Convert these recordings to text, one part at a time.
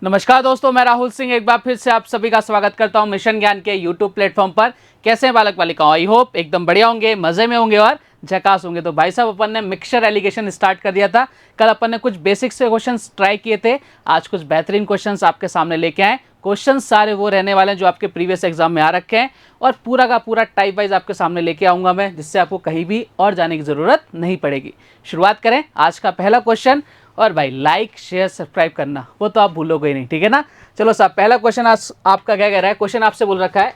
नमस्कार दोस्तों, मैं राहुल सिंह एक बार फिर से आप सभी का स्वागत करता हूं मिशन ज्ञान के यूट्यूब प्लेटफॉर्म पर। कैसे हैं बालक बालिकाओं? आई होप एकदम बढ़िया होंगे, मजे में होंगे और झकास होंगे। तो भाई साहब, अपन ने मिक्सचर एलिगेशन स्टार्ट कर दिया था। कल अपन ने कुछ बेसिक से क्वेश्चंस ट्राई किए थे, आज कुछ बेहतरीन क्वेश्चंस आपके सामने लेके आए। क्वेश्चन सारे वो रहने वाले हैं जो आपके प्रीवियस एग्जाम में आ रखे हैं और पूरा का पूरा टाइप वाइज आपके सामने लेके आऊंगा मैं, जिससे आपको कहीं भी और जाने की जरूरत नहीं पड़ेगी। शुरुआत करें आज का पहला क्वेश्चन। और भाई लाइक शेयर सब्सक्राइब करना वो तो आप भूलोगे ही नहीं, ठीक है ना। चलो साहब, पहला क्वेश्चन आज आपका क्या कह रहा है। क्वेश्चन आपसे बोल रखा है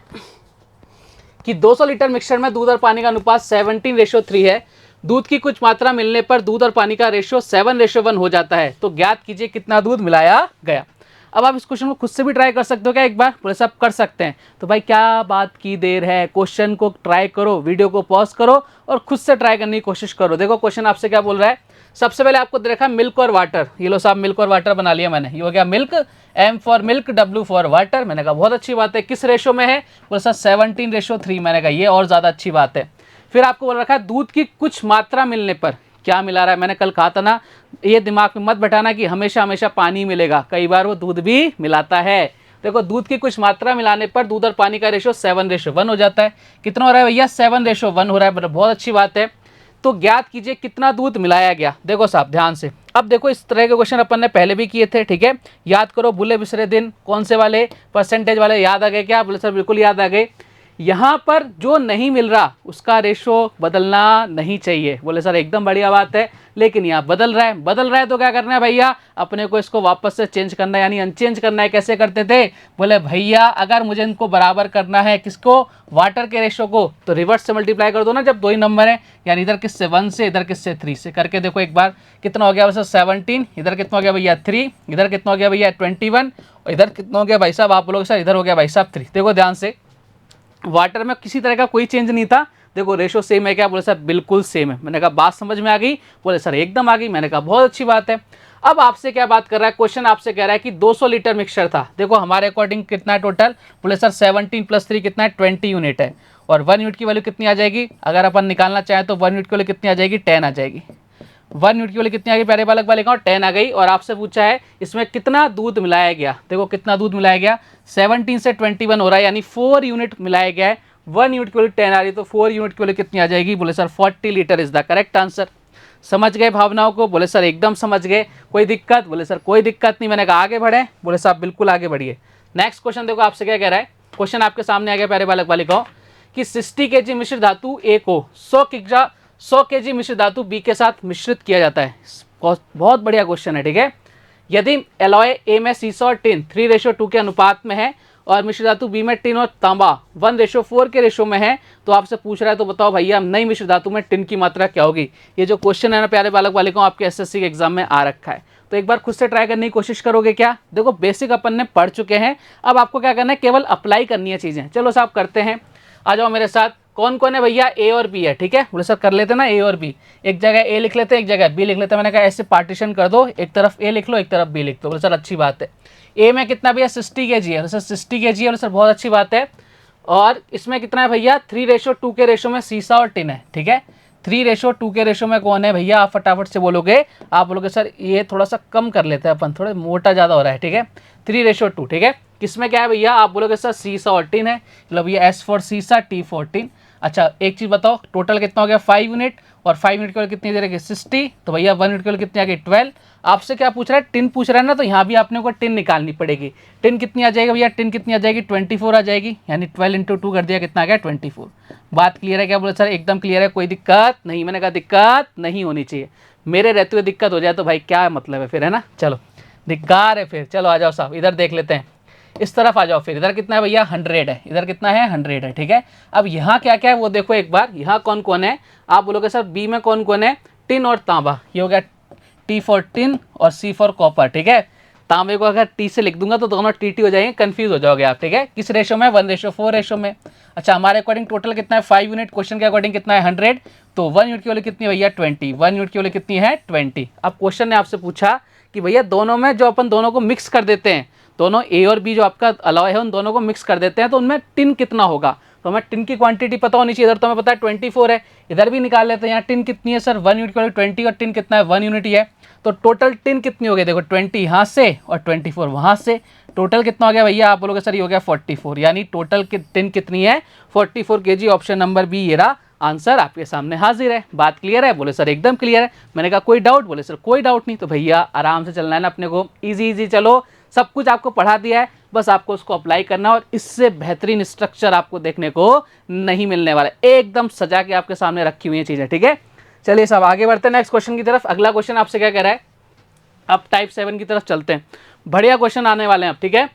कि 200 लीटर मिक्सचर में दूध और पानी का अनुपात 17:3 है। दूध की कुछ मात्रा मिलने पर दूध और पानी का रेशियो 7:1 हो जाता है। तो ज्ञात कीजिए कितना दूध मिलाया गया। अब आप इस क्वेश्चन को खुद से भी ट्राई कर सकते हो क्या एक बार? बोले सब कर सकते हैं। तो भाई क्या बात की देर है, क्वेश्चन को ट्राई करो, वीडियो को पॉज करो और खुद से ट्राई करने की कोशिश करो। देखो क्वेश्चन आपसे क्या बोल रहा है। सबसे पहले आपको देखा मिल्क और वाटर। ये लो साहब, मिल्क और वाटर बना लिया मैंने। ये हो गया milk, M for milk, W for water. मैंने कहा बहुत अच्छी बात है। किस रेशो में है? बोले सर 17:3। मैंने कहा ये और ज़्यादा अच्छी बात है। फिर आपको बोल रखा है दूध की कुछ मात्रा मिलने पर क्या मिला रहा है। मैंने कल कहा था ना, ये दिमाग में मत बैठाना कि हमेशा हमेशा पानी मिलेगा, कई बार वो दूध भी मिलाता है। देखो दूध की कुछ मात्रा मिलाने पर दूध और पानी का रेशो 7:1 हो जाता है। कितना हो रहा है भैया? 7:1 हो रहा है। बहुत अच्छी बात है। तो ज्ञात कीजिए कितना दूध मिलाया गया। देखो साहब ध्यान से, अब देखो इस तरह के क्वेश्चन अपन ने पहले भी किए थे, ठीक है। याद करो, भूले बिसरे दिन। कौन से वाले? परसेंटेज वाले। याद आ गए क्या? बोले सर बिल्कुल याद आ गए। यहाँ पर जो नहीं मिल रहा उसका रेशो बदलना नहीं चाहिए। बोले सर एकदम बढ़िया बात है, लेकिन यहाँ बदल रहा है। बदल रहा है तो क्या करना है भैया? अपने को इसको वापस से चेंज करना है, यानी अनचेंज करना है। कैसे करते थे? बोले भैया अगर मुझे इनको बराबर करना है, किसको? वाटर के रेशो को, तो रिवर्स से मल्टीप्लाई कर दो ना, जब दो ही नंबर है। यानी इधर किससे? 1 से, इधर किससे? 3 से। करके देखो एक बार कितना हो गया वैसे 17। इधर कितना हो गया भैया? 3। इधर कितना हो गया भैया? 21। और इधर कितना हो गया भाई साहब? आप बोलोगे सर इधर हो गया भाई साहब 3। देखो ध्यान से, वाटर में किसी तरह का कोई चेंज नहीं था। देखो रेशो सेम है क्या? बोले सर बिल्कुल सेम है। मैंने कहा बात समझ में आ गई? बोले सर एकदम आ गई। मैंने कहा बहुत अच्छी बात है। अब आपसे क्या बात कर रहा है क्वेश्चन? आपसे कह रहा है कि 200 लीटर मिक्सचर था। देखो हमारे अकॉर्डिंग कितना है टोटल? बोले सर 17 + 3 कितना है? 20 यूनिट है। और 1 यूनिट की वैल्यू कितनी आ जाएगी? अगर अपन निकालना चाहें तो 1 यूनिट की वैल्यू कितनी आ जाएगी? 10 आ जाएगी। 1 यूनिट की वैल्यू कितनी आ गई प्यारे बालक बालिकाओं? 10 आ गई। और आपसे पूछा है इसमें कितना दूध मिलाया गया। देखो कितना दूध मिलाया गया? 17 से 21 हो रहा है, यानी 4 यूनिट मिलाया गया है। 1 यूनिट की वैल्यू 10 आ रही है, तो 4 यूनिट की वैल्यू कितनी आ जाएगी? बोले sir 40 litre is the correct answer. समझ गए भावनाओं को? बोले सर एकदम समझ गए। कोई दिक्कत? बोले सर कोई दिक्कत नहीं। मैंने कहा आगे बढ़े? बोले साहब बिल्कुल आगे बढ़िए। नेक्स्ट क्वेश्चन देखो आपसे क्या कह रहा है। क्वेश्चन आपके सामने आ गया प्यारे बालक बालिकाओं कि 60 kg मिश्र धातु ए को 100 kg मिश्र धातु बी के साथ मिश्रित किया जाता है। बहुत बढ़िया क्वेश्चन है, ठीक है। यदि एलॉय ए में सीसा और टिन 3:2 के अनुपात में है और मिश्र धातु बी में टिन और तांबा 1:4 के रेशो में है, तो आपसे पूछ रहा है तो बताओ भैया नई मिश्र धातु में टिन की मात्रा क्या होगी। ये जो क्वेश्चन है ना प्यारे बालक बालिकाओं, आपके एसएससी के एग्जाम में आ रखा है। तो एक बार खुद से ट्राई करने की कोशिश करोगे क्या? देखो बेसिक अपन ने पढ़ चुके हैं, अब आपको क्या करना है? केवल अप्लाई करनी है चीजें। चलो साहब करते हैं, आ जाओ मेरे साथ। कौन कौन है भैया? ए और बी है, ठीक है। बोले सर कर लेते ना ए और बी। एक जगह ए लिख लेते हैं, एक जगह बी लिख लेते हैं। मैंने कहा ऐसे पार्टीशन कर दो, एक तरफ ए लिख लो, एक तरफ बी लिख दो। बोले सर अच्छी बात है। ए में कितना भैया? 60 kg है। सर 60 kg है। सर बहुत अच्छी बात है। और इसमें कितना है भैया? 3:2 के रेशो में सीसा और टिन है, ठीक है। 3:2 के रेशो में कौन है भैया? आप फटाफट से बोलोगे। आप बोलोगे सर ये थोड़ा सा कम कर लेते हैं अपन, थोड़ा मोटा ज़्यादा हो रहा है, ठीक है। 3:2, ठीक है। किसमें क्या है भैया? आप बोलोगे सर सीसा और टिन है। मतलब ये S फॉर सीसा, T फॉर टिन। अच्छा एक चीज़ बताओ, टोटल कितना हो गया? 5 यूनिट। और 5 यूनिट के लिए कितनी दे रही है? 60। तो भैया 1 यूनिट के लिए कितनी आ गई? 12। आपसे क्या पूछ रहा है? टिन पूछ रहा है ना, तो यहाँ भी आपने को टिन निकालनी पड़ेगी। टिन कितनी आ जाएगी भैया? टिन कितनी आ जाएगी? 24 आ जाएगी। यानी 12 × 2 कर दिया, कितना आ गया? 24। बात क्लियर है क्या? बोले सर एकदम क्लियर है, कोई दिक्कत नहीं। मैंने कहा दिक्कत नहीं होनी चाहिए। मेरे रहते हुए दिक्कत हो जाए तो भाई क्या मतलब है फिर, है ना। चलो दिक्कत है फिर। चलो आ जाओ साहब, इधर देख लेते हैं। इस तरफ आ जाओ फिर। इधर कितना है भैया? 100 है। इधर कितना है? 100 है, ठीक है। अब यहाँ क्या क्या है वो देखो एक बार। यहाँ कौन कौन है? आप बोलोगे सर बी में कौन कौन है? टिन और तांबा। ये हो गया T फॉर टिन और C फॉर कॉपर, ठीक है। तांबे को अगर T से लिख दूंगा तो दोनों TT हो जाएंगे, कंफ्यूज हो जाओगे आप, ठीक है। किस रेशो में? 1:4 रेशो में। अच्छा हमारे अकॉर्डिंग टोटल कितना है? 5 यूनिट। क्वेश्चन के अकॉर्डिंग कितना है? 100। तो 1 यूनिट की वैल्यू कितनी है भैया? 20। 1 यूनिट की वैल्यू कितनी है? 20। अब क्वेश्चन ने आपसे पूछा कि भैया दोनों में जो अपन दोनों को मिक्स कर देते हैं, दोनों ए और बी जो आपका अलॉय है उन दोनों को मिक्स कर देते हैं, तो उनमें टिन कितना होगा। तो हमें टिन की क्वांटिटी पता होनी चाहिए। इधर तो हमें पता है 24 है। इधर भी निकाल लेते हैं। यहाँ टिन कितनी है सर? 1 यूनिट की वैल्यू 20 और टिन कितना है? 1 यूनिट ही है। तो टोटल टिन कितनी हो गई, देखो 20 यहाँ से और 24 वहाँ से, टोटल कितना हो गया भैया, आप बोलोगे सर ये हो गया 44, यानी टोटल टिन कितनी है 44 kg। ऑप्शन नंबर बी ये रहा आंसर आपके सामने हाजिर है। बात क्लियर है, बोले सर एकदम क्लियर है। मैंने कहा कोई डाउट, बोले सर कोई डाउट नहीं। तो भैया आराम से चलना है ना अपने को, इजी इजी चलो, सब कुछ आपको पढ़ा दिया है, बस आपको उसको अप्लाई करना और इससे बेहतरीन स्ट्रक्चर आपको देखने को नहीं मिलने वाला, एकदम सजा के आपके सामने रखी हुई है चीज़ें, ठीक है। चलिए सब आगे बढ़ते हैं नेक्स्ट क्वेश्चन की तरफ। अगला क्वेश्चन आपसे क्या कह रहा है, अब टाइप 7 की तरफ चलते हैं, बढ़िया क्वेश्चन आने वाले हैं अब, ठीक है।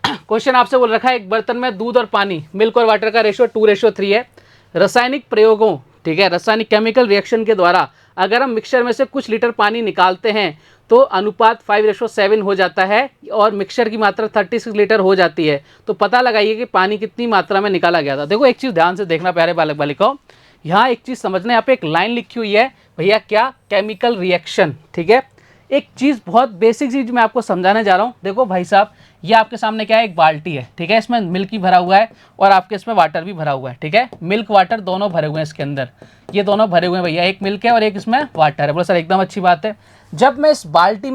क्वेश्चन आपसे बोल रखा है एक बर्तन में दूध और पानी, मिल्क और वाटर का रेशियो 2:3 है। रासायनिक प्रयोगों, ठीक है, रासायनिक केमिकल रिएक्शन के द्वारा अगर हम मिक्सचर में से कुछ लीटर पानी निकालते हैं तो अनुपात 5:7 हो जाता है और मिक्सचर की मात्रा 36 लीटर हो जाती है। तो पता लगाइए कि पानी कितनी मात्रा में निकाला गया था। देखो एक चीज़ ध्यान से देखना प्यारे बालक बालिकाओं, यहाँ एक चीज़ समझना, यहाँ पे एक लाइन लिखी हुई है भैया, क्या, केमिकल रिएक्शन, ठीक है। एक चीज़ बहुत बेसिक चीज़ मैं आपको समझाने जा रहा हूँ। देखो भाई साहब, ये आपके सामने क्या है, एक बाल्टी है, ठीक है, इसमें मिल्क ही भरा हुआ है और आपके इसमें वाटर भी भरा हुआ है, ठीक है, मिल्क वाटर दोनों भरे हुए हैं इसके अंदर, ये दोनों भरे हुए हैं भैया, एक मिल्क है और एक इसमें वाटर है। बोलो सर एकदम अच्छी बात है। जब मैं इस बाल्टी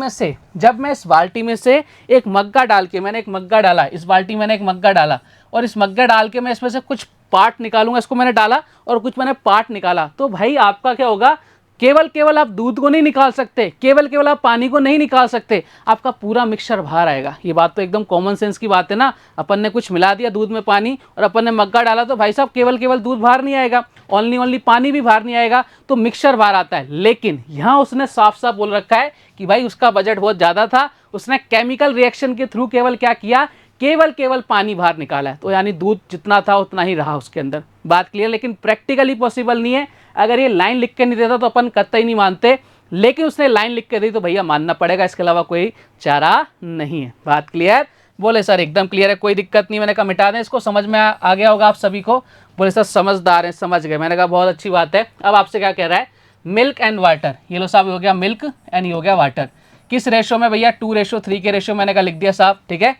में से एक मग्गा डाल के, मैंने एक मग्गा डाला, इस बाल्टी में मैंने एक मग्गा डाला और इस मग्गा डाल के मैं इसमें से कुछ पार्ट निकालूंगा, इसको मैंने डाला और कुछ मैंने पार्ट निकाला, तो भाई आपका क्या होगा, केवल आप दूध को नहीं निकाल सकते, केवल आप पानी को नहीं निकाल सकते, आपका पूरा मिक्सचर बाहर आएगा। ये बात तो एकदम कॉमन सेंस की बात है ना, अपन ने कुछ मिला दिया दूध में पानी और अपन ने मग्गा डाला, तो भाई साहब केवल दूध बाहर नहीं आएगा, ओनली पानी भी बाहर नहीं आएगा, तो मिक्सचर बाहर आता है। लेकिन यहाँ उसने साफ साफ बोल रखा है कि भाई उसका बजट बहुत ज़्यादा था, उसने केमिकल रिएक्शन के थ्रू केवल क्या किया, केवल पानी बाहर निकाला है, तो यानी दूध जितना था उतना ही रहा उसके अंदर। बात क्लियर, लेकिन प्रैक्टिकली पॉसिबल नहीं है। अगर ये लाइन लिख के नहीं देता तो अपन कतई नहीं मानते, लेकिन उसने लाइन लिख के दी तो भैया मानना पड़ेगा, इसके अलावा कोई चारा नहीं है। बात क्लियर, बोले सर एकदम क्लियर है, कोई दिक्कत नहीं। मैंने कहा मिटा दें इसको, समझ में आ गया होगा आप सभी को। बोले सर समझदार हैं, समझ गए। मैंने कहा बहुत अच्छी बात है। अब आपसे क्या कह रहा है, मिल्क एंड वाटर, ये लो साहब हो गया मिल्क एंड ये हो गया वाटर, किस रेशो में भैया, 2:3 के रेशो, मैंने कहा लिख दिया साहब, ठीक है।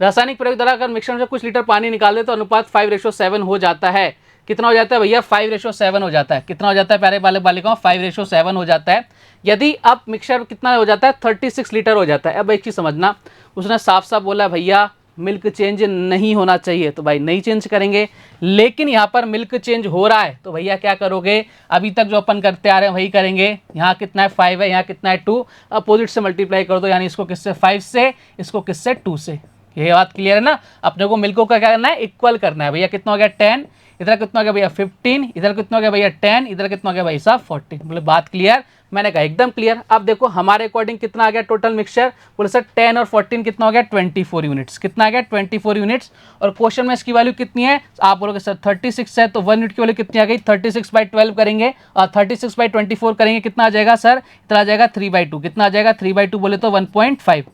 रासायनिक प्रयोग द्वारा अगर मिक्सचर से कुछ लीटर पानी निकाल दे तो अनुपात 5:7 हो जाता है। कितना हो जाता है भैया, 5:7 हो जाता है। कितना हो जाता है प्यारे बालक बालिकाओं, 5:7 हो जाता है। यदि अब मिक्सचर कितना हो जाता है, 36 लीटर हो जाता है। अब एक चीज़ समझना, उसने साफ साफ बोला भैया मिल्क चेंज नहीं होना चाहिए, तो भाई नहीं चेंज करेंगे। लेकिन यहाँ पर मिल्क चेंज हो रहा है, तो भैया क्या करोगे, अभी तक जो अपन करते आ रहे हैं वही करेंगे। यहाँ कितना है 5 है, यहाँ कितना है 2, अपोजिट से मल्टीप्लाई कर दो, यानी इसको किससे 5 से, इसको किससे 2 से। ये बात क्लियर है ना। अपने को मिल्कों का क्या करना है, इक्वल करना है। भैया कितना हो गया 10, इधर कितना हो गया भैया 15, इधर कितना हो गया भैया 10, इधर कितना हो गया भाई साहब 14। बोले बात क्लियर, मैंने कहा एकदम क्लियर। अब देखो हमारे अकॉर्डिंग कितना आ गया टोटल मिक्सचर, बोले सर 10 और 14 कितना हो गया 24 यूनिट्स। कितना आ गया 24 यूनिट्स। और क्वेश्चन में इसकी वैल्यू कितनी है, आप बोलोगे सर 36 है, तो 1 यूनिट की वैल्यू कितनी आ गई, 36/12 करेंगे और 36/24 करेंगे, कितना आ जाएगा सर, इतना आ जाएगा 3/2। कितना आ जाएगा 3/2 बोले तो 1.5।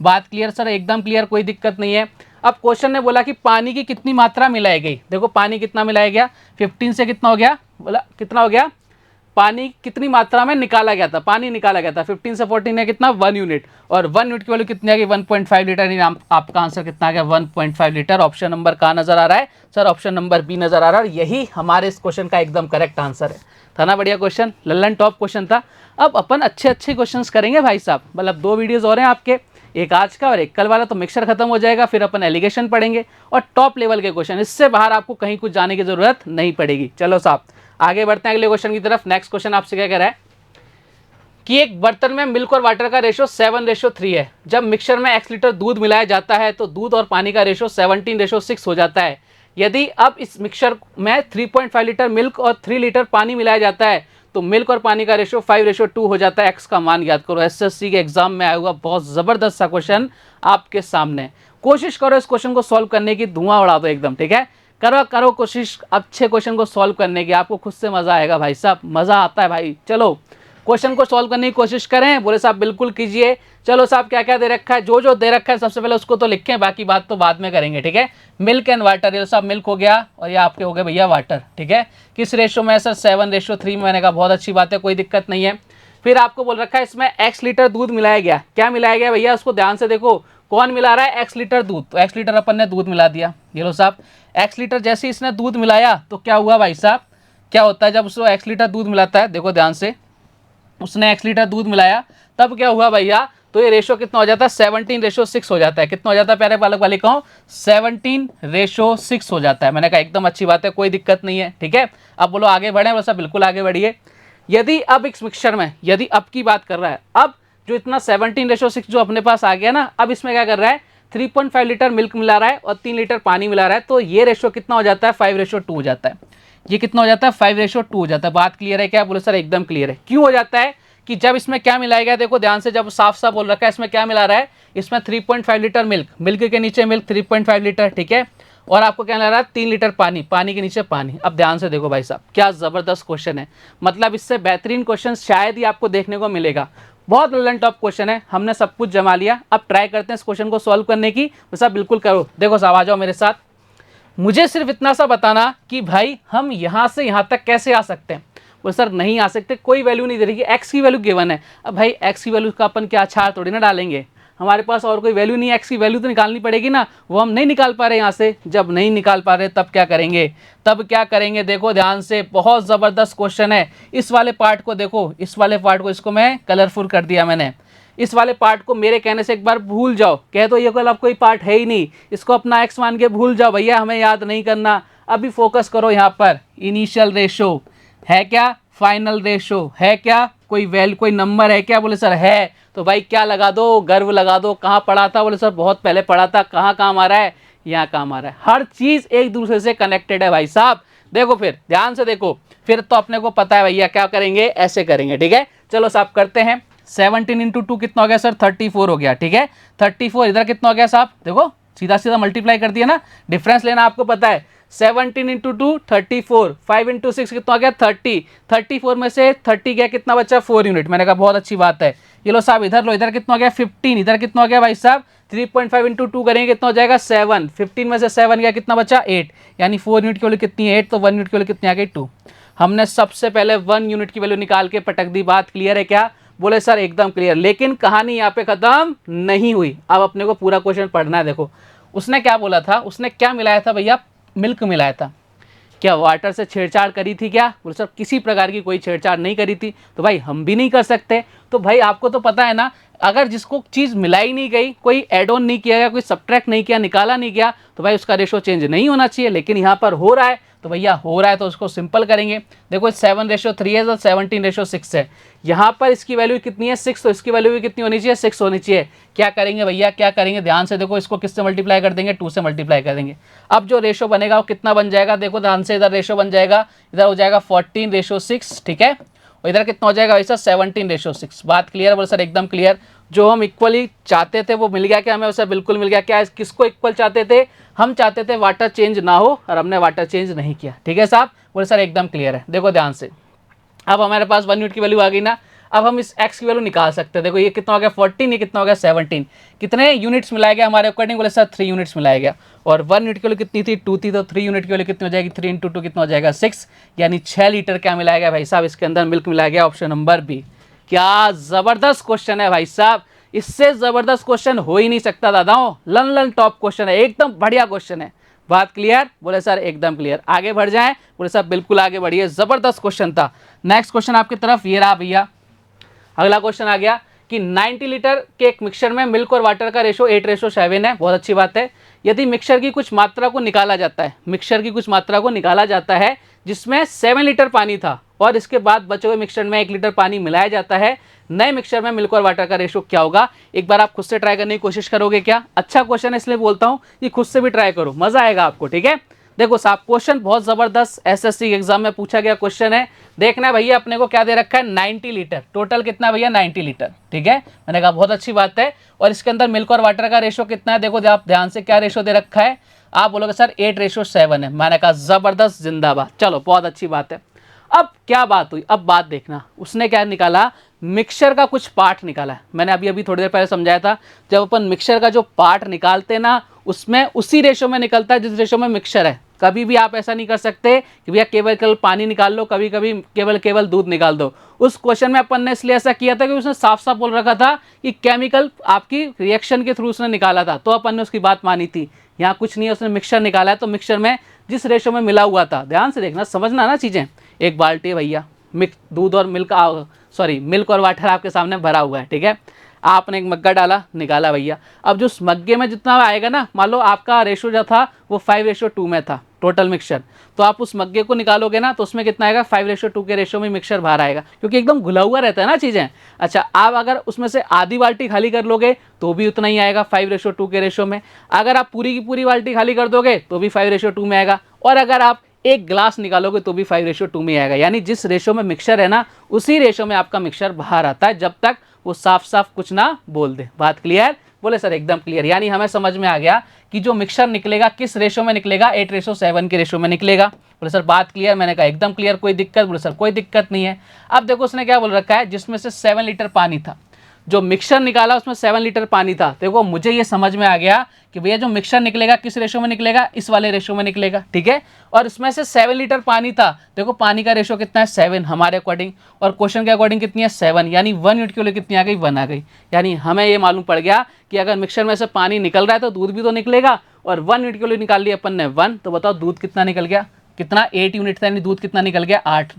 बात क्लियर सर, एकदम क्लियर, कोई दिक्कत नहीं है। अब क्वेश्चन ने बोला कि पानी की कितनी मात्रा मिलाई गई। देखो पानी कितना मिलाया गया, 15 से कितना हो गया, बोला कितना हो गया, पानी कितनी मात्रा में निकाला गया था, पानी निकाला गया था 15 से 14 है कितना 1 यूनिट, और 1 यूनिट की वैल्यू कितनी आ गई 1.5 लीटर। आपका आंसर कितना आ गया 1.5 लीटर। ऑप्शन नंबर कहाँ नजर आ रहा है सर, ऑप्शन नंबर बी नजर आ रहा है। यही हमारे इस क्वेश्चन का एकदम करेक्ट आंसर है। था ना बढ़िया क्वेश्चन, लल्लन टॉप क्वेश्चन था। अब अपन अच्छे क्वेश्चंस करेंगे भाई साहब, मतलब 2 वीडियोस और हैं आपके, एक आज का और एक कल वाला, तो मिक्सर खत्म हो जाएगा, फिर अपन एलिगेशन पढ़ेंगे और टॉप लेवल के क्वेश्चन। इससे बाहर आपको कहीं कुछ जाने की जरूरत नहीं पड़ेगी। चलो साहब आगे बढ़ते हैं अगले क्वेश्चन की तरफ। नेक्स्ट क्वेश्चन आपसे क्या कह रहा है कि एक बर्तन में मिल्क और वाटर का रेशो 7:3 है। जब मिक्सचर में x लीटर दूध मिलाया जाता है तो दूध और पानी का रेशो 17:6 हो जाता है। यदि अब इस मिक्सचर में 3.5 लीटर मिल्क और 3 लीटर पानी मिलाया जाता है तो मिल्क और पानी का रेशो 5:2 हो जाता है। एक्स का मान याद करो, एसएससी के एग्जाम में आया हुआ बहुत जबरदस्त सा क्वेश्चन आपके सामने। कोशिश करो इस क्वेश्चन को सॉल्व करने की, धुआं उड़ा दो एकदम, ठीक है। करो कोशिश अच्छे क्वेश्चन को सॉल्व करने की, आपको खुद से मजा आएगा भाई साहब, मजा आता है भाई। चलो क्वेश्चन को सॉल्व करने की कोशिश करें, बोले साहब बिल्कुल कीजिए। चलो साहब क्या क्या दे रखा है, जो दे रखा है सबसे पहले उसको तो लिखें, बाकी बात तो बाद में करेंगे, ठीक है। मिल्क एंड वाटर, ये साहब मिल्क हो गया और ये आपके हो गए भैया वाटर, ठीक है। किस रेशो में सर 7:3 में, मैंने कहा बहुत अच्छी बात है, कोई दिक्कत नहीं है। फिर आपको बोल रखा है इसमें x लीटर दूध मिलाया गया। क्या मिलाया गया भैया, उसको ध्यान से देखो, कौन मिला रहा है x लीटर दूध, तो x लीटर अपन ने दूध मिला दिया। ये लो साहब x लीटर जैसे इसने दूध मिलाया तो क्या हुआ भाई साहब, क्या होता है जब उसको x लीटर दूध मिलाता है, देखो ध्यान से, उसने x लीटर दूध मिलाया, तब क्या हुआ भैया, तो ये रेशो कितना हो जाता है 17:6 हो जाता है। कितना हो जाता है प्यारे बालक बालिकाओं, 17:6 हो जाता है। मैंने कहा एकदम अच्छी बात है, कोई दिक्कत नहीं है, ठीक है। अब बोलो आगे बढ़े, वैसा बिल्कुल आगे बढ़िए। यदि अब इस मिक्सचर में, यदि अब की बात कर रहा है, अब जो इतना 17:6 जो अपने पास आ गया ना, अब इसमें क्या कर रहा है 3.5 लीटर मिल्क मिला रहा है और 3 लीटर पानी मिला रहा है, तो ये रेशो कितना हो जाता है 5:2 हो जाता है। ये कितना हो जाता है 5:2 हो जाता है। बात क्लियर है क्या, बोले सर एकदम क्लियर है। क्यों हो जाता है कि जब इसमें क्या मिलाया गया, देखो ध्यान से, जब साफ साफ बोल रखा है इसमें क्या मिला रहा है, इसमें 3.5 लीटर मिल्क, मिल्क के नीचे मिल्क 3.5 लीटर, ठीक है, और आपको क्या मिला रहा है 3 लीटर पानी, पानी के नीचे पानी। अब ध्यान से देखो भाई साहब, क्या जबरदस्त क्वेश्चन है, मतलब इससे बेहतरीन क्वेश्चन शायद ही आपको देखने को मिलेगा। बहुत ललन टॉप क्वेश्चन है, हमने सब कुछ जमा लिया। अब ट्राई करते हैं इस क्वेश्चन को सॉल्व करने की, वैसा बिल्कुल करो। देखो साहब आ जाओ मेरे साथ, मुझे सिर्फ इतना सा बताना कि भाई हम यहाँ से यहाँ तक कैसे आ सकते हैं। वो सर नहीं आ सकते, कोई वैल्यू नहीं दे रही, एक्स की वैल्यू गिवन है। अब भाई एक्स की वैल्यू का अपन क्या छाड़ थोड़ी ना डालेंगे, हमारे पास और कोई वैल्यू नहीं है, एक्स की वैल्यू तो निकालनी पड़ेगी ना, वो हम नहीं निकाल पा रहे यहाँ से। जब नहीं निकाल पा रहे तब क्या करेंगे, तब क्या करेंगे, देखो ध्यान से, बहुत ज़बरदस्त क्वेश्चन है। इस वाले पार्ट को देखो, इस वाले पार्ट को, इसको मैं कलरफुल कर दिया मैंने। इस वाले पार्ट को मेरे कहने से एक बार भूल जाओ, कह दो ये कल कोई पार्ट है ही नहीं, इसको अपना एक्स मान के भूल जाओ भैया, हमें याद नहीं करना। अभी फोकस करो यहाँ पर, इनिशियल रेशो है क्या, फाइनल रेशो है क्या, कोई वैल्यू कोई नंबर है क्या, बोले सर है, तो भाई क्या लगा दो, गर्व लगा दो। कहाँ पढ़ा था, बोले सर बहुत पहले पढ़ा था। कहाँ काम आ रहा है, यहाँ काम आ रहा है। हर चीज़ एक दूसरे से कनेक्टेड है भाई साहब। देखो फिर ध्यान से देखो, फिर तो अपने को पता है भैया क्या करेंगे, ऐसे करेंगे, ठीक है। चलो साहब करते हैं। 17 इंटू 2 कितना हो गया सर, 34 हो गया, ठीक है। 34 इधर कितना हो गया साहब, देखो सीधा सीधा मल्टीप्लाई कर दिया ना, डिफरेंस लेना आपको पता है। 17 इंटू 2 34, 5 इंटू 6 कितना हो गया 30, 34 में से 30 गया, कितना बचा 4 यूनिट। मैंने कहा बहुत अच्छी बात है। ये लो साहब इधर लो, इधर कितना हो गया 15, इधर कितना हो गया भाई साहब 3.5 इंटू 2 करेंगे कितना हो जाएगा 7, 15 में से 7 गया, कितना बचा 8, यानी 4 यूनिट की वैल्यू कितनी है 8, तो 1 यूनिट की वैल्यू कितनी आ गई 2। हमने सबसे पहले 1 यूनिट की वैल्यू निकाल के पटक दी। बात क्लियर है क्या, बोले सर एकदम क्लियर। लेकिन कहानी यहाँ पे खत्म नहीं हुई, अब अपने को पूरा क्वेश्चन पढ़ना है। देखो उसने क्या बोला था, उसने क्या मिलाया था भैया, मिल्क मिलाया था। क्या वाटर से छेड़छाड़ करी थी क्या, बोले सर किसी प्रकार की कोई छेड़छाड़ नहीं करी थी, तो भाई हम भी नहीं कर सकते। तो भाई आपको तो पता है ना, अगर जिसको चीज़ मिलाई नहीं गई, कोई एड ऑन नहीं किया गया, कोई सब्ट्रैक्ट नहीं किया, निकाला नहीं गया, तो भाई उसका रेशो चेंज नहीं होना चाहिए। लेकिन यहाँ पर हो रहा है, तो भैया हो रहा है तो उसको सिंपल करेंगे। देखो 7:3 है तो 17:6 है। यहाँ पर इसकी वैल्यू कितनी है 6, तो इसकी वैल्यू भी कितनी होनी चाहिए 6 होनी चाहिए। क्या करेंगे भैया, क्या करेंगे, ध्यान से देखो, इसको किससे मल्टीप्लाई कर देंगे 2 से मल्टीप्लाई कर देंगे। अब जो रेशो बनेगा वो कितना बन जाएगा, देखो ध्यान से, इधर रेशो बन जाएगा, इधर हो जाएगा 14:6, ठीक है, और इधर कितना हो जाएगा वैसा 17:6। बात क्लियर, बोले सर एकदम क्लियर। जो हम इक्वली चाहते थे वो मिल गया क्या हमें, वैसा बिल्कुल मिल गया। क्या किसको इक्वल चाहते थे, हम चाहते थे वाटर चेंज ना हो, और हमने वाटर चेंज नहीं किया, ठीक है साहब। बोले सर एकदम क्लियर है। देखो ध्यान से, अब हमारे पास 1 यूनिट की वैल्यू आ गई ना, अब हम इस x की वैल्यू निकाल सकते हैं। देखो ये कितना हो गया 14, ये कितना हो गया 17, कितने यूनिट्स मिलाया गया हमारे अकॉर्डिंग, बोले सर 3 यूनिट्स मिलाया गया। और 1 यूनिट की वैल्यू कितनी थी 2 थी, तो 3 यूनिट की वैल्यू कितनी हो जाएगी 3 इंटू 2 कितना हो जाएगा 6, यानी 6 लीटर क्या मिलाया गया भाई साहब, इसके अंदर मिल्क मिलाया गया, ऑप्शन नंबर बी। क्या जबरदस्त क्वेश्चन है भाई साहब, इससे जबरदस्त क्वेश्चन हो ही नहीं सकता दादाओं। लन टॉप क्वेश्चन है, एकदम बढ़िया क्वेश्चन है। बात क्लियर, बोले सर एकदम क्लियर। आगे बढ़ जाएं, बोले सर बिल्कुल आगे बढ़िए, जबरदस्त क्वेश्चन था। नेक्स्ट क्वेश्चन आपकी तरफ ये रहा भैया। अगला क्वेश्चन आ गया कि 90 लीटर के एक मिक्सचर में मिल्क और वाटर का रेशो 8:7 है। बहुत अच्छी बात है। यदि मिक्सचर की कुछ मात्रा को निकाला जाता है, मिक्सचर की कुछ मात्रा को निकाला जाता है जिसमें 7 लीटर पानी था, और इसके बाद बचे हुए मिक्सचर में 1 लीटर पानी मिलाया जाता है, नए मिक्सचर में मिल्क और वाटर का रेशो क्या होगा। एक बार आप खुद से ट्राई करने की कोशिश करोगे क्या, अच्छा क्वेश्चन है इसलिए बोलता हूँ कि खुद से भी ट्राई करो, मजा आएगा आपको, ठीक है। देखो साहब क्वेश्चन बहुत जबरदस्त एसएससी एग्जाम में पूछा गया क्वेश्चन है। देखना है भैया, अपने को क्या दे रखा है 90 लीटर, टोटल कितना भैया 90 लीटर, ठीक है। मैंने कहा बहुत अच्छी बात है। और इसके अंदर मिल्क और वाटर का रेशो कितना है, देखो आप ध्यान से, क्या रेशो दे रखा है, आप बोलोगे सर 8:7 है। मैंने कहा जबरदस्त, जिंदाबाद, चलो बहुत अच्छी बात है। अब क्या बात हुई, अब बात देखना, उसने क्या निकाला, मिक्सचर का कुछ पार्ट निकाला है। मैंने अभी थोड़ी देर पहले समझाया था, जब अपन मिक्सचर का जो पार्ट निकालते ना, उसमें उसी रेशो में निकलता है जिस रेशो में मिक्सचर है। कभी भी आप ऐसा नहीं कर सकते कि भैया केवल पानी निकाल लो, कभी कभी केवल दूध निकाल दो। उस क्वेश्चन में अपन ने इसलिए ऐसा किया था कि उसने साफ साफ बोल रखा था कि केमिकल आपकी रिएक्शन के थ्रू उसने निकाला था, तो अपन ने उसकी बात मानी थी। यहाँ कुछ नहीं है, उसने मिक्सचर निकाला है, तो मिक्सचर में जिस रेशो में मिला हुआ था, ध्यान से देखना, समझना ना चीज़ें। एक बाल्टी भैया दूध और मिल्क सॉरी मिल्क और वाटर आपके सामने भरा हुआ है, ठीक है। आपने एक मग्गा डाला, निकाला भैया। अब जो उस मग्गे में जितना आएगा ना, मान लो आपका रेशो जो था वो 5:2 में था टोटल मिक्सचर, तो आप उस मग्गे को निकालोगे ना तो उसमें कितना आएगा, 5:2 के रेशो में मिक्सचर बाहर आएगा, क्योंकि एकदम घुला हुआ रहता है ना चीज़ें। अच्छा, आप अगर उसमें से आधी बाल्टी खाली कर लोगे तो भी उतना ही आएगा 5:2 के रेशो में। अगर आप पूरी की पूरी बाल्टी खाली कर दोगे तो भी 5:2 में आएगा, और अगर आप एक ग्लास निकालोगे तो भी 5:2 में आएगा। यानी जिस रेशो में मिक्सचर है ना, उसी रेशो में आपका मिक्सचर बाहर आता है, जब तक वो साफ साफ कुछ ना बोल दे। बात क्लियर? बोले सर एकदम क्लियर। यानी हमें समझ में आ गया कि जो मिक्सचर निकलेगा किस रेशो में निकलेगा, 8:7 के रेशो में निकलेगा। बोले सर बात क्लियर? मैंने कहा एकदम क्लियर, कोई दिक्कत? बोले सर कोई दिक्कत नहीं है। अब देखो उसने क्या बोल रखा है, जिसमें से 7 लीटर पानी था, जो मिक्सचर निकाला उसमें 7 लीटर पानी था। देखो मुझे ये समझ में आ गया कि भैया जो मिक्सचर निकलेगा किस रेशो में निकलेगा, इस वाले रेशो में निकलेगा, ठीक है। और इसमें से 7 लीटर पानी था। देखो पानी का रेशो कितना है, 7 हमारे अकॉर्डिंग, और क्वेश्चन के अकॉर्डिंग कितनी है, 7, यानी 1 यूनिट के लिए कितनी आ गई, 1 आ गई। यानी हमें ये मालूम पड़ गया कि अगर मिक्सचर में से पानी निकल रहा है तो दूध भी तो निकलेगा, और 1 यूनिट के लिए निकाल लिया अपन ने 1, तो बताओ दूध कितना निकल गया, कितना, 8 यूनिट था, यानी दूध कितना निकल गया, 8।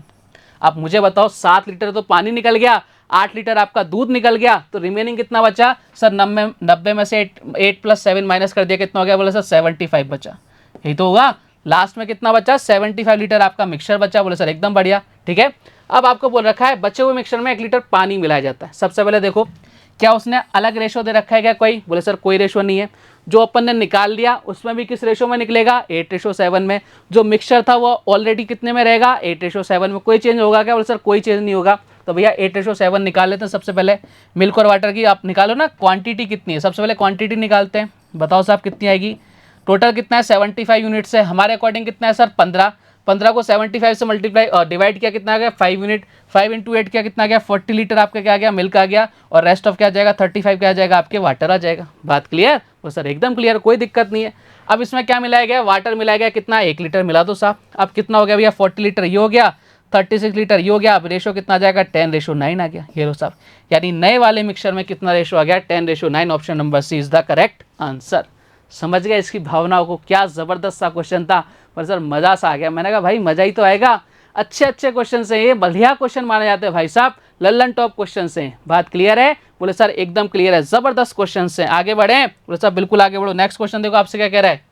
आप मुझे बताओ 7 लीटर तो पानी निकल गया, 8 लीटर आपका दूध निकल गया, तो रिमेनिंग कितना बचा सर, 90 में से 8 + 7 माइनस कर दिया, कितना हो गया, बोले सर 75 बचा। यही तो होगा, लास्ट में कितना बचा, 75 लीटर आपका मिक्सचर बचा। बोले सर एकदम बढ़िया, ठीक है। अब आपको बोल रखा है बचे हुए मिक्सचर में 1 लीटर पानी मिलाया जाता है। सबसे पहले देखो क्या उसने अलग रेशो दे रखा है क्या कोई, बोले सर कोई रेशो नहीं है। जो अपन ने निकाल लिया उसमें भी किस रेशो में निकलेगा, 8:7 में। जो मिक्सचर था वो ऑलरेडी कितने में रहेगा, 8:7 में। कोई चेंज होगा क्या, बोले सर कोई चेंज नहीं होगा। तो भैया 8:7 निकाल लेते हैं। सबसे पहले मिल्क और वाटर की आप निकालो ना, क्वांटिटी कितनी है, सबसे पहले क्वांटिटी निकालते हैं। बताओ साहब कितनी आएगी, टोटल कितना है, 75 यूनिट्स है। हमारे अकॉर्डिंग कितना है सर, 15 को 75 से मल्टीप्लाई डिवाइड किया, कितना आ गया, 5 यूनिट। 5 × 8 किया, कितना आ गया, 40 लीटर आपका क्या आ गया, मिल्क आ गया, और रेस्ट ऑफ क्या आ जाएगा, 35 क्या आ जाएगा, आपके वाटर आ जाएगा। बात क्लियर? वो सर एकदम क्लियर, कोई दिक्कत नहीं है। अब इसमें क्या मिलाया गया, वाटर मिलाया गया, कितना, 1 लीटर मिला दो साहब। अब कितना हो गया भैया, 40 लीटर ये हो गया, 36 लीटर ये हो गया। अब रेशो कितना आ जाएगा, 10:9 आ गया। ये लो साहब, यानी नए वाले मिक्सचर में कितना रेशो आ गया, 10:9। Option number C is the correct answer. समझ गए इसकी भावनाओं को, क्या जबरदस्त सा क्वेश्चन था। पर सर मजा सा आ गया। मैंने कहा भाई मजा ही तो आएगा, अच्छे अच्छे क्वेश्चन से, ये बढ़िया क्वेश्चन माने जाते हैं भाई साहब, लल्लन टॉप क्वेश्चन से। बात क्लियर है? बोले सर एकदम क्लियर है, जबरदस्त क्वेश्चन से। आगे बढ़े? बोले सर बिल्कुल आगे बढ़ो। नेक्स्ट क्वेश्चन देखो आपसे क्या कह रहा है।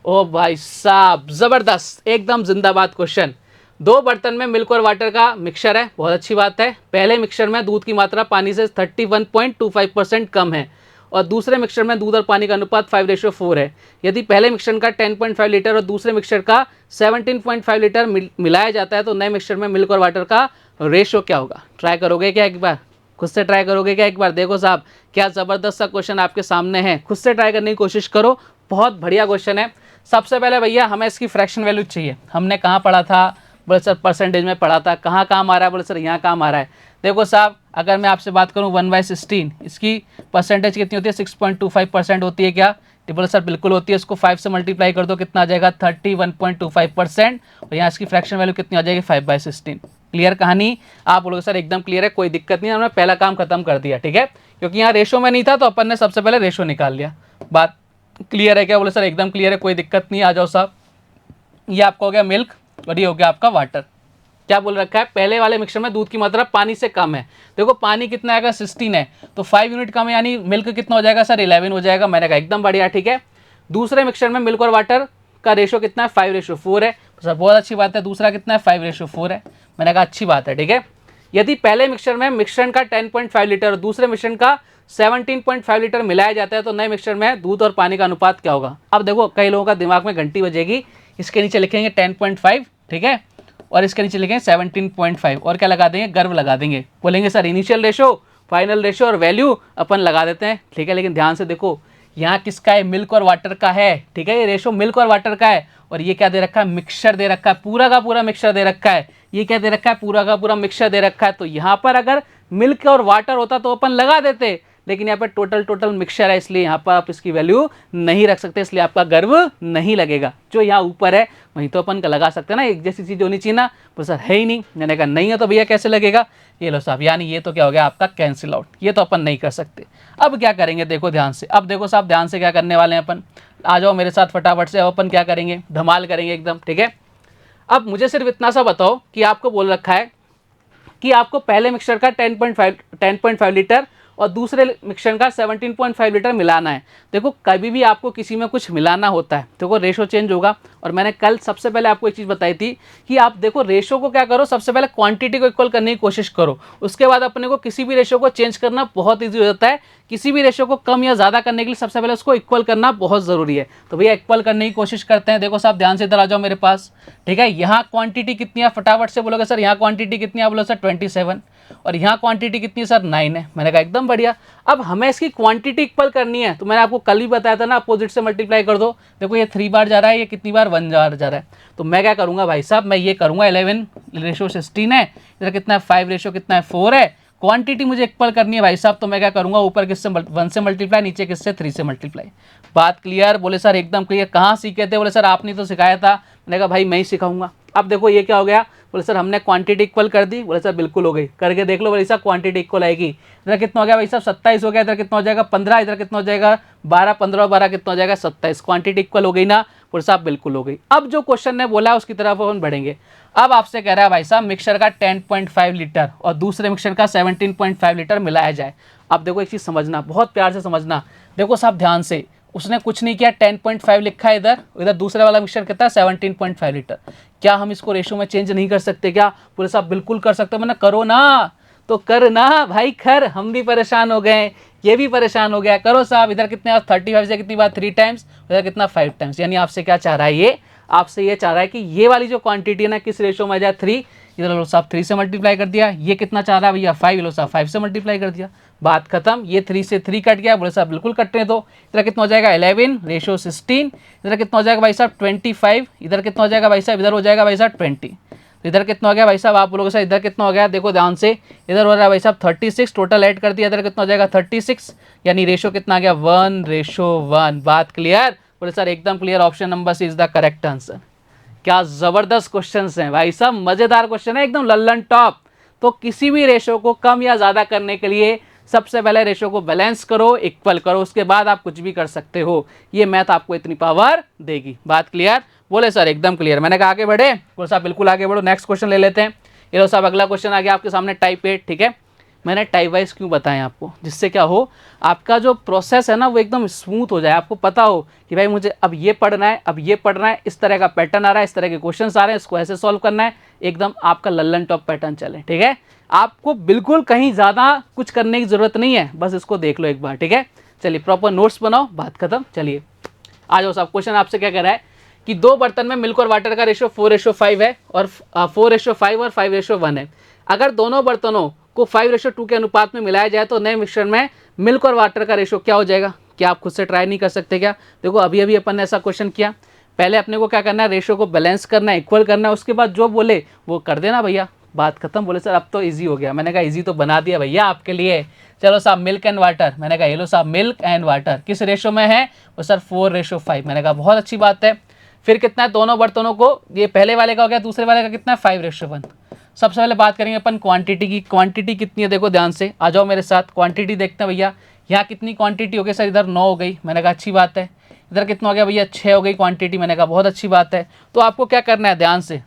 ओ भाई साहब जबरदस्त, एकदम जिंदाबाद क्वेश्चन। 2 बर्तन में मिल्क और वाटर का मिक्सचर है, बहुत अच्छी बात है। पहले मिक्सचर में दूध की मात्रा पानी से 31.25% कम है, और दूसरे मिक्सचर में दूध और पानी का अनुपात 5:4 है। यदि पहले मिक्सचर का 10.5 लीटर और दूसरे मिक्सचर का 17.5 लीटर मिलाया जाता है तो नए मिक्सचर में मिल्क और वाटर का रेशो क्या होगा। ट्राई करोगे क्या एक बार, खुद से ट्राई करोगे क्या एक बार। देखो साहब क्या ज़बरदस्त सा क्वेश्चन आपके सामने है, खुद से ट्राई करने की कोशिश करो, बहुत बढ़िया क्वेश्चन है। सबसे पहले भैया हमें इसकी फ्रैक्शन वैल्यू चाहिए। हमने कहाँ पढ़ा था, बोले सर परसेंटेज में पढ़ा था। कहाँ काम आ रहा है, बोले सर यहाँ काम आ रहा है। देखो साहब अगर मैं आपसे बात करूँ 1/16, इसकी परसेंटेज कितनी होती है, 6.25% होती है क्या, तो बोले सर बिल्कुल होती है। इसको 5 से मल्टीप्लाई कर दो, कितना आ जाएगा, 31.25%, और यहाँ इसकी फ्रैक्शन वैल्यू कितनी आ जाएगी, 5/16। क्लियर कहानी? आप बोलोगे सर एकदम क्लियर है, कोई दिक्कत नहीं है, हमने पहला काम खत्म कर दिया, ठीक है। क्योंकि यहाँ रेशो में नहीं था तो अपन ने सबसे पहले रेशो निकाल लिया। बात क्लियर है क्या, बोले सर एकदम क्लियर है, कोई दिक्कत नहीं। आ जाओ साहब, ये आपका हो गया मिल्क और ये हो गया आपका वाटर। क्या बोल रखा है, पहले वाले मिक्सचर में दूध की मात्रा पानी से कम है। देखो पानी कितना आएगा, 16 है, तो 5 यूनिट कम है, यानी मिल्क कितना हो जाएगा सर, 11 हो जाएगा। मैंने कहा एकदम बढ़िया, ठीक है। दूसरे मिक्सचर में मिल्क और वाटर का रेशो कितना है, 5:4 है। सर बहुत अच्छी बात है, दूसरा कितना है, 5:4 है। मैंने कहा अच्छी बात है, ठीक है। यदि पहले मिक्सचर में मिश्रण का 10.5 लीटर और दूसरे मिश्रण का 17.5 लीटर मिलाया जाता है तो नए मिक्सचर में दूध और पानी का अनुपात क्या होगा। अब देखो कई लोगों का दिमाग में घंटी बजेगी, इसके नीचे लिखेंगे 10.5, ठीक है, और इसके नीचे लिखेंगे 17.5, और क्या लगा देंगे, गर्व लगा देंगे। बोलेंगे sir initial ratio, final ratio और वैल्यू अपन लगा देते हैं, ठीक है। लेकिन ध्यान से देखो यहाँ किसका है, मिल्क और वाटर का है, ठीक है। ये रेशो मिल्क और वाटर का है, और ये क्या दे रखा है, मिक्सचर दे रखा है, पूरा का पूरा मिक्सचर दे रखा है। ये क्या दे रखा है, पूरा का पूरा मिक्सचर दे रखा है। तो यहाँ पर अगर मिल्क और वाटर होता तो अपन लगा देते, लेकिन यहाँ पर टोटल मिक्सचर है, इसलिए यहाँ पर आप इसकी वैल्यू नहीं रख सकते, इसलिए आपका गर्व नहीं लगेगा। जो यहाँ ऊपर है वहीं तो अपन का लगा सकते हैं ना, एक जैसी चीज़ होनी चाहिए ना। तो सर है ही नहीं, मैंने कहा नहीं है तो भैया कैसे लगेगा। ये लो साहब, यानी ये तो क्या हो गया आपका कैंसिल आउट, ये तो अपन नहीं कर सकते। अब क्या करेंगे, देखो ध्यान से, अब देखो साहब ध्यान से क्या करने वाले हैं अपन, आ जाओ मेरे साथ फटाफट से। अब अपन क्या करेंगे, धमाल करेंगे एकदम, ठीक है। अब मुझे सिर्फ इतना सा बताओ कि आपको बोल रखा है कि आपको पहले मिक्सचर का 10.5 लीटर और दूसरे मिक्सचर का 17.5 लीटर मिलाना है। देखो कभी भी आपको किसी में कुछ मिलाना होता है देखो रेशो चेंज होगा। और मैंने कल सबसे पहले आपको एक चीज़ बताई थी कि आप देखो रेशो को क्या करो, सबसे पहले क्वांटिटी को इक्वल करने की कोशिश करो, उसके बाद अपने को किसी भी रेशो को चेंज करना बहुत ईजी हो जाता है। किसी भी रेशो को कम या ज़्यादा करने के लिए सबसे पहले उसको इक्वल करना बहुत ज़रूरी है। तो भैया इक्वल करने की कोशिश करते हैं। देखो साहब ध्यान से इधर आ जाओ मेरे पास, ठीक है। यहाँ क्वांटिटी कितनी है फटाफट से बोलोगे सर, यहाँ क्वांटिटी कितनी है, बोलो सर 27, और यहाँ क्वांटिटी कितनी है सर 9 है। मैंने कहा एकदम बढ़िया। अब हमें इसकी क्वांटिटी इक्वल करनी है, तो मैंने आपको कल ही बताया था ना, अपोजिट से मल्टीप्लाई कर दो। देखो ये 3 बार जा रहा है, ये कितनी बार 1 बार जा रहा है। तो मैं क्या करूँगा भाई साहब, मैं ये करूँगा 11:16 है, इधर कितना है 5 कितना है 4 है। क्वांटिटी मुझे इक्वल करनी है भाई साहब, तो मैं क्या करूँगा, ऊपर किससे 1 से मल्टीप्लाई, नीचे किससे 3 से मल्टीप्लाई। बात क्लियर? बोले सर एकदम क्लियर। कहाँ सीखे थे? बोले सर आपने तो सिखाया था। मैंने कहा भाई मैं ही सिखाऊंगा। अब देखो ये क्या हो गया, बोले सर हमने क्वांटिटी इक्वल कर दी। बोले सर बिल्कुल हो गई, करके देख लो भाई साहब क्वांटिटी इक्वल आएगी। इधर कितना हो गया भाई साहब 27 हो गया, इधर कितना हो जाएगा 15, इधर कितना हो जाएगा 12, 15 और 12 कितना हो जाएगा 27। क्वांटिटी इक्वल हो गई ना? बोले साहब बिल्कुल हो गई। अब जो क्वेश्चन ने बोला उसकी तरफ अपन बढ़ेंगे। अब आपसे कह रहा है भाई साहब मिक्सर का 10.5 लीटर और दूसरे मिक्सर का 17.5 लीटर मिलाया जाए। अब देखो एक चीज़ समझना, बहुत प्यार से समझना। देखो साहब ध्यान से, उसने कुछ नहीं किया, 10.5 लिखा है इधर, इधर दूसरे वाला मिक्सचर कहता है 17.5 लीटर। क्या हम इसको रेशो में चेंज नहीं कर सकते क्या? बोले साहब बिल्कुल कर सकते हो। मैंने करो ना, तो कर ना भाई कर। हम भी परेशान हो गए, ये भी परेशान हो गया। करो साहब, इधर कितने 35 से कितनी बार 3 टाइम्स, इधर कितना 5 टाइम्स। यानी आपसे क्या चाह रहा है ये, आपसे ये चाह रहा है कि ये वाली जो क्वांटिटी है ना किस रेशो में आ जाए 3। इधर लो साहब 3 से मल्टीप्लाई कर दिया। ये कितना चाह रहा है भैया 5, लो साहब 5 से मल्टीप्लाई कर दिया। बात खत्म। ये 3 से 3 कट गया, बोले साहब बिल्कुल कटने दो। इधर कितना हो जाएगा 11:16, इधर कितना हो जाएगा भाई साहब 25, इधर कितना हो जाएगा भाई साहब, इधर हो जाएगा भाई साहब 20। इधर कितना हो गया भाई साहब, आप बोलोगे सर इधर कितना हो गया, देखो ध्यान से, इधर हो रहा है भाई साहब 36, टोटल ऐड कर दिया, इधर कितना हो जाएगा 36, यानी रेशो कितना आ गया 1:1। बात क्लियर? बोले सर एकदम clear, option number C is the correct answer. क्या जबरदस्त क्वेश्चंस हैं भाई साहब, मजेदार क्वेश्चन है एकदम लल्लन टॉप। तो किसी भी रेशो को कम या ज्यादा करने के लिए सबसे पहले रेशो को बैलेंस करो, इक्वल करो, उसके बाद आप कुछ भी कर सकते हो। ये मैथ आपको इतनी पावर देगी। बात क्लियर? बोले सर एकदम क्लियर। मैंने कहा आगे बढ़े? बोले साहब बिल्कुल आगे बढ़ो। नेक्स्ट क्वेश्चन ले लेते हैं। ये लो साहब अगला क्वेश्चन आ गया आपके सामने टाइप 8, ठीक है। मैंने टाइप वाइज क्यों बताएं आपको, जिससे क्या हो आपका जो प्रोसेस है ना वो एकदम स्मूथ हो जाए। आपको पता हो कि भाई मुझे अब ये पढ़ना है, अब ये पढ़ना है, इस तरह का पैटर्न आ रहा है, इस तरह के क्वेश्चंस आ रहे हैं, इसको ऐसे सॉल्व करना है, एकदम आपका लल्लन टॉप पैटर्न चले, ठीक है। आपको बिल्कुल कहीं ज़्यादा कुछ करने की ज़रूरत नहीं है, बस इसको देख लो एक बार, ठीक है। चलिए प्रॉपर नोट्स बनाओ, बात खत्म। चलिए आ जाओ साहब। क्वेश्चन आपसे क्या कह रहा है कि 2 बर्तन में मिल्क और वाटर का रेशो 4:5 है और 4:5 और 5:1 है। अगर दोनों बर्तनों को 5:2 के अनुपात में मिलाया जाए तो नए मिश्रण में मिल्क और वाटर का रेशो क्या हो जाएगा? क्या आप खुद से ट्राई नहीं कर सकते क्या? देखो अभी अभी अपन ने ऐसा क्वेश्चन किया। पहले अपने को क्या करना है, रेशो को बैलेंस करना है, इक्वल करना है, उसके बाद जो बोले वो कर देना भैया, बात खत्म। बोले सर अब तो इजी हो गया। मैंने कहा इजी तो बना दिया भैया आपके लिए। चलो साहब मिल्क एंड वाटर, मैंने कहा ये लो साहब मिल्क एंड वाटर किस रेशो में है? वो सर 4:5। मैंने कहा बहुत अच्छी बात है। फिर कितना है, दोनों बर्तनों को, ये पहले वाले का हो गया, दूसरे वाले का कितना है 5:1। सबसे पहले बात करेंगे अपन क्वांटिटी की। क्वांटिटी कितनी है देखो ध्यान से, आ जाओ मेरे साथ, क्वांटिटी देखते हैं भैया। यहाँ कितनी क्वांटिटी हो गई सर? इधर 9 हो गई। मैंने कहा अच्छी बात है। इधर कितना हो गया भैया 6 हो गई क्वांटिटी। मैंने कहा बहुत अच्छी बात है। तो आपको क्या करना है, ध्यान से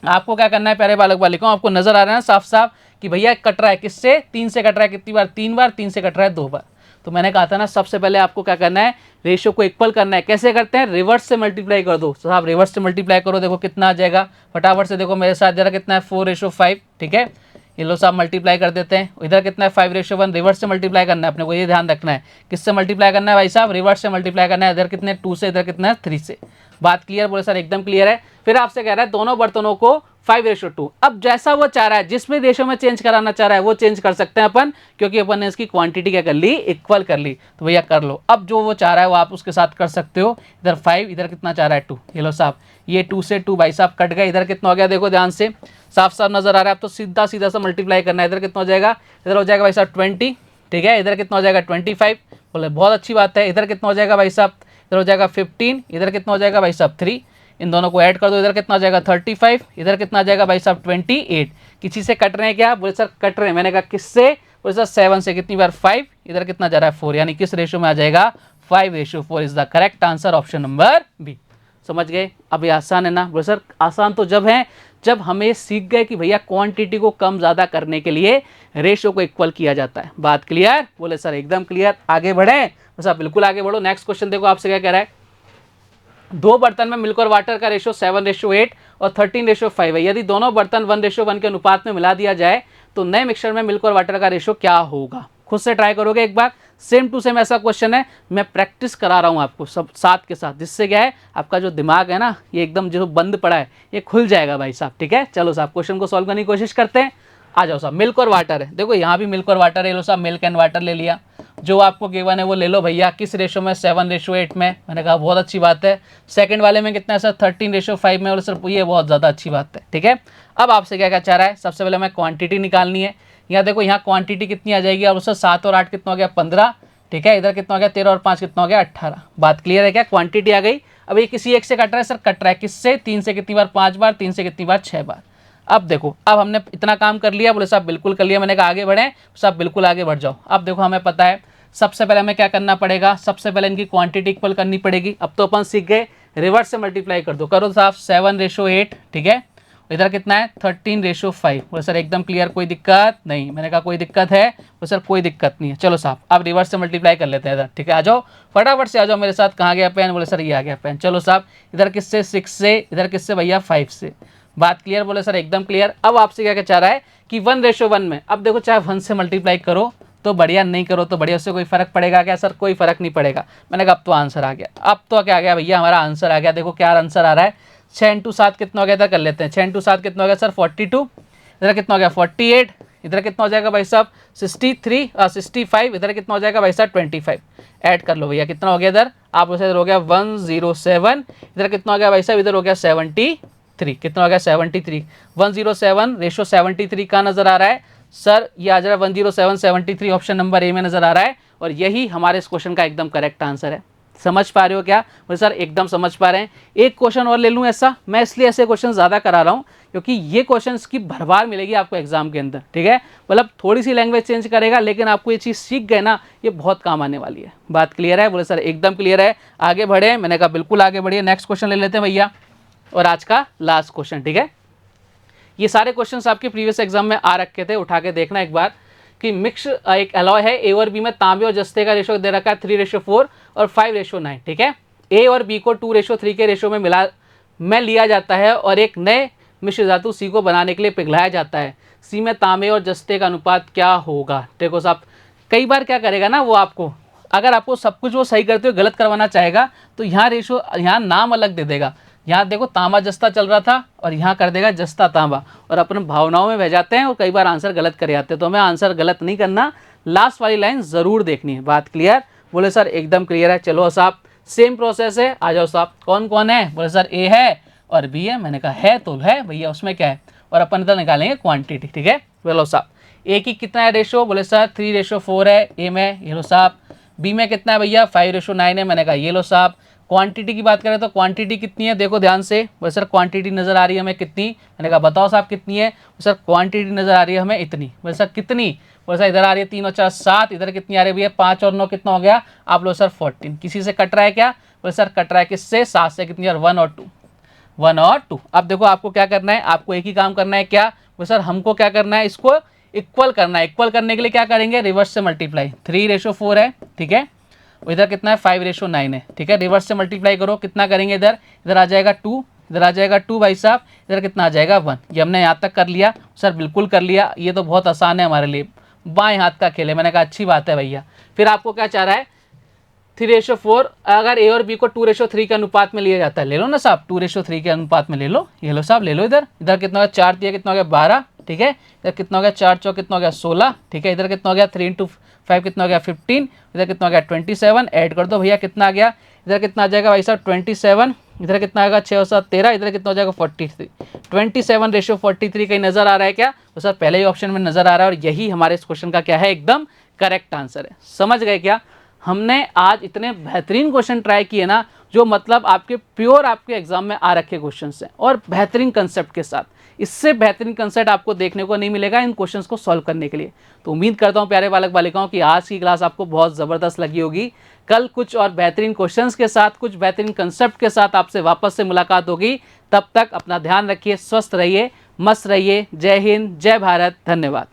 आपको क्या करना है, प्यारे बालक बालिकाओं, आपको नजर आ रहा है ना साफ साफ कि भैया कट रहा है किससे? 3 से कट रहा है। कितनी बार? 3 बार। 3 से कट रहा है 2 बार। तो मैंने कहा था ना सबसे पहले आपको क्या करना है, रेशो को इक्वल करना है। कैसे करते हैं? रिवर्स से मल्टीप्लाई कर दो साहब, रिवर्स से मल्टीप्लाई करो। देखो कितना आ जाएगा, फटाफट से देखो मेरे साथ जरा, कितना है 4:5, ठीक है। ये लो साहब मल्टीप्लाई कर देते हैं। इधर कितना है 5:1, रिवर्स से मल्टीप्लाई करना है अपने को, ये ध्यान रखना है। किससे मल्टीप्लाई करना है भाई साहब? रिवर्स से मल्टीप्लाई करना है। इधर कितने 2 से, इधर कितना है 3 से। बात क्लियर? बोले सर एकदम क्लियर है। फिर आपसे कह रहा है दोनों बर्तनों को 5:2। अब जैसा वो चाह रहा है, जिसमें रेशो में चेंज कराना चाह रहा है वो चेंज कर सकते हैं अपन, क्योंकि अपन ने इसकी क्वांटिटी क्या कर ली, इक्वल कर ली। तो भैया कर लो। अब जो वो चाह रहा है वो आप उसके साथ कर सकते हो। इधर 5, इधर कितना चाह रहा है 2। ये लो साहब, ये 2 से 2 भाई साहब कट गए। इधर कितना हो गया देखो ध्यान से, साफ साफ नजर आ रहा है। अब तो सीधा सीधा सा मल्टीप्लाई करना है। इधर कितना हो जाएगा? इधर हो जाएगा भाई साहब 20, ठीक है। इधर कितना हो जाएगा 25। बोले बहुत अच्छी बात है। इधर कितना हो जाएगा भाई साहब? इधर हो जाएगा 15। इधर कितना हो जाएगा भाई साहब 3। इन दोनों को ऐड कर दो। इधर कितना आ जाएगा 35। इधर कितना आ जाएगा भाई साहब 28। किसी से कट रहे हैं क्या? बोले सर कट रहे हैं। मैंने कहा किससे? बोले सर 7 से। कितनी बार? 5। इधर कितना जा रहा है 4, यानी किस रेशो में आ जाएगा? 5:4 is the correct answer, option number B. समझ गए? अब ये आसान है ना? बोले सर आसान तो जब है जब हमें सीख गए कि भैया क्वांटिटी को कम ज़्यादा करने के लिए रेशो को इक्वल किया जाता है। बात क्लियर? बोले सर एकदम क्लियर। आगे बढ़े? बस आप बिल्कुल आगे बढ़ो। नेक्स्ट क्वेश्चन देखो आपसे क्या कह रहा है। 2 बर्तन में मिल्क और वाटर का रेशो 7:8 और 13:5 है। यदि दोनों बर्तन 1:1 के अनुपात में मिला दिया जाए तो नए मिक्सचर में मिल्क और वाटर का रेशो क्या होगा? खुद से ट्राई करोगे एक बार, सेम टू सेम ऐसा क्वेश्चन है। मैं प्रैक्टिस करा रहा हूँ आपको सब साथ के साथ, जिससे क्या है आपका जो दिमाग है ना ये एकदम जो बंद पड़ा है ये खुल जाएगा भाई साहब। ठीक है, चलो साहब क्वेश्चन को सॉल्व करने की कोशिश करते हैं। आ जाओ साहब। मिल्क और वाटर है, देखो यहाँ भी मिल्क और वाटर है। लो साहब मिल्क एंड वाटर ले लिया, जो आपको गिवन है वो ले लो भैया। किस रेशो में? 7:8 में। मैंने कहा बहुत अच्छी बात है। सेकंड वाले में कितना है सर? 13:5 में। और सर ये बहुत ज़्यादा अच्छी बात है। ठीक है, अब आपसे क्या क्या चाह रहा है? सबसे पहले हमें क्वांटिटी निकालनी है। यहाँ देखो यहाँ क्वांटिटी कितनी आ जाएगी? और उससे 7 और 8 कितना हो गया? 15। ठीक है, इधर कितना हो गया? 13 और 5 कितना हो गया? 18। बात क्लियर है क्या? क्वांटिटी आ गई। अब ये किसी एक से कट रहा है सर? कट रहा है किससे? 3 से कितनी बार? 5 बार। 3 से कितनी बार? 6 बार। अब देखो, अब हमने इतना काम कर लिया। बोले साहब बिल्कुल कर लिया। मैंने कहा आगे बढ़ें, साहब बिल्कुल आगे बढ़ जाओ। अब देखो हमें पता है सबसे पहले हमें क्या करना पड़ेगा? सबसे पहले इनकी क्वांटिटी इक्वल करनी पड़ेगी। अब तो अपन सीख गए, रिवर्स से मल्टीप्लाई कर दो। करो साहब 7:8। ठीक है, इधर कितना है? 13:5। बोले सर एकदम क्लियर, कोई दिक्कत नहीं। मैंने कहा कोई दिक्कत है? बोले सर कोई दिक्कत नहीं है। चलो साहब अब रिवर्स से मल्टीप्लाई कर लेते हैं इधर। ठीक है, आ जाओ फटाफट से आ जाओ मेरे साथ। कहाँ गया पेन? बोले सर ये आ गया पेन। चलो साहब इधर किससे? 6 से। इधर किससे भैया? 5 से। बात क्लियर? बोले सर एकदम क्लियर। अब आपसे क्या क्या चाह रहा है कि 1:1 में। अब देखो चाहे 1 से मल्टीप्लाई करो तो बढ़िया, नहीं करो तो बढ़िया, उससे कोई फर्क पड़ेगा क्या? सर कोई फर्क नहीं पड़ेगा। मैंने कहा अब तो आंसर आ गया। अब तो क्या आ गया भैया? हमारा आंसर आ गया। देखो क्या आंसर आ रहा है? 6 × 7 कितना हो गया? इधर कर लेते हैं। 6 × 7 कितना हो गया सर? 42। इधर कितना हो गया? 48। इधर कितना हो जाएगा भाई साहब? 65। इधर कितना हो जाएगा भाई साहब? 25। ऐड कर लो भैया, कितना हो गया इधर? आप उसे हो गया 107। इधर कितना हो गया भाई साहब? इधर हो गया 73। कितना हो गया? 73। 107 रेशो 73 का नजर आ रहा है सर। ये आ जा रहा है 107 73, ऑप्शन नंबर ए में नजर आ रहा है। और यही हमारे इस क्वेश्चन का एकदम करेक्ट आंसर है। समझ पा रहे हो क्या? बोले सर एकदम समझ पा रहे हैं। एक क्वेश्चन और ले लूँ ऐसा? मैं इसलिए ऐसे क्वेश्चन ज़्यादा करा रहा हूँ क्योंकि ये क्वेश्चंस की भरमार मिलेगी आपको एग्जाम के अंदर। ठीक है, मतलब थोड़ी सी लैंग्वेज चेंज करेगा, लेकिन आपको ये चीज़ सीख गए ना, ये बहुत काम आने वाली है। बात क्लियर है? बोले सर एकदम क्लियर है। आगे बढ़े? मैंने कहा बिल्कुल आगे बढ़िए। नेक्स्ट क्वेश्चन ले लेते हैं भैया, और आज का लास्ट क्वेश्चन। ठीक है, ये सारे क्वेश्चंस आपके प्रीवियस एग्जाम में आ रखे थे, उठा के देखना एक बार कि मिक्स एक अलॉय है। ए और बी में तांबे और जस्ते का रेशो दे रखा है 3:4 और 5:9। ठीक है, ए और बी को 2:3 के रेशो में लिया जाता है और एक नए मिश्र धातु सी को बनाने के लिए पिघलाया जाता है। सी में तांबे और जस्ते का अनुपात क्या होगा? देखो साहब कई बार क्या करेगा ना वो, आपको अगर आपको सब कुछ वो सही करते हुए गलत करवाना चाहेगा तो यहाँ रेशो, यहाँ नाम अलग दे देगा। यहाँ देखो तांबा जस्ता चल रहा था और यहाँ कर देगा जस्ता तांबा, और अपने भावनाओं में बह जाते हैं और कई बार आंसर गलत कर जाते हैं। तो हमें आंसर गलत नहीं करना, लास्ट वाली लाइन ज़रूर देखनी है। बात क्लियर? बोले सर एकदम क्लियर है। चलो साहब सेम प्रोसेस है, आ जाओ साहब। कौन कौन है? बोले सर ए है और बी है। मैंने कहा है तो है भैया, उसमें क्या है। और अपन इधर निकालेंगे क्वांटिटी। ठीक है, बोलो साहब ए की कितना है रेशो? बोले सर 3:4 है ए में, ये लो साहब। बी में कितना है भैया? 5:9 है। मैंने कहा ये लो साहब। क्वांटिटी की बात करें तो क्वांटिटी कितनी है? देखो ध्यान से। बोले सर क्वांटिटी नज़र आ रही है हमें कितनी? मैंने कहा बताओ साहब कितनी है? सर क्वांटिटी नज़र आ रही है हमें इतनी। बोले सर कितनी? बोले सर इधर आ रही है 3 और 4 7। इधर कितनी आ रही है भैया? 5 और 9 कितना हो गया? आप लो सर 14। किसी से कट रहा है क्या? बोले सर कट रहा है किससे? 7 से। कितनी? 1 और 2। 1 और 2। अब देखो आपको क्या करना है, आपको एक ही काम करना है। क्या? बोले सर हमको क्या करना है, इसको इक्वल करना है। इक्वल करने के लिए क्या करेंगे? रिवर्स से मल्टीप्लाई। 3:4 है। ठीक है, इधर कितना है? 5:9 है। ठीक है, रिवर्स से मल्टीप्लाई करो। कितना करेंगे? इधर इधर आ जाएगा 2, इधर आ जाएगा 2 भाई साहब। इधर कितना आ जाएगा? 1। ये हमने यहाँ तक कर लिया सर, बिल्कुल कर लिया। ये तो बहुत आसान है हमारे लिए, बाएं हाथ का खेल है। मैंने कहा अच्छी बात है भैया। फिर आपको क्या चाह रहा है? 3:4। अगर ए और बी को 2:3 के अनुपात में लिया जाता है, ले लो ना साहब, 2:3 के अनुपात में ले लो। ये लो साहब, ले लो। इधर इधर कितना हो गया? 4 दिया, कितना हो गया? 12। ठीक है, इधर कितना हो गया? 4 चौक कितना हो गया? 16। ठीक है, इधर कितना हो गया? 3 × 5 कितना हो गया? 15। इधर कितना हो गया? 27। ऐड कर दो भैया, कितना आ गया? इधर कितना आ जाएगा भाई साहब? 27। इधर कितना आएगा? 6 और 7 13। इधर कितना हो जाएगा? 43। 27:43 कहीं नजर आ रहा है क्या? तो सर पहले ही ऑप्शन में नजर आ रहा है, और यही हमारे इस क्वेश्चन का क्या है? एकदम करेक्ट आंसर है। समझ गए क्या? हमने आज इतने बेहतरीन क्वेश्चन ट्राई किए ना, जो मतलब आपके प्योर आपके एग्जाम में आ रखे क्वेश्चन हैं और बेहतरीन कंसेप्ट के साथ। इससे बेहतरीन कंसेप्ट आपको देखने को नहीं मिलेगा इन क्वेश्चंस को सॉल्व करने के लिए। तो उम्मीद करता हूं प्यारे बालक बालिकाओं की आज की क्लास आपको बहुत ज़बरदस्त लगी होगी। कल कुछ और बेहतरीन क्वेश्चंस के साथ, कुछ बेहतरीन कंसेप्ट के साथ आपसे वापस से मुलाकात होगी। तब तक अपना ध्यान रखिए, स्वस्थ रहिए, मस्त रहिए। जय हिंद, जय भारत, धन्यवाद।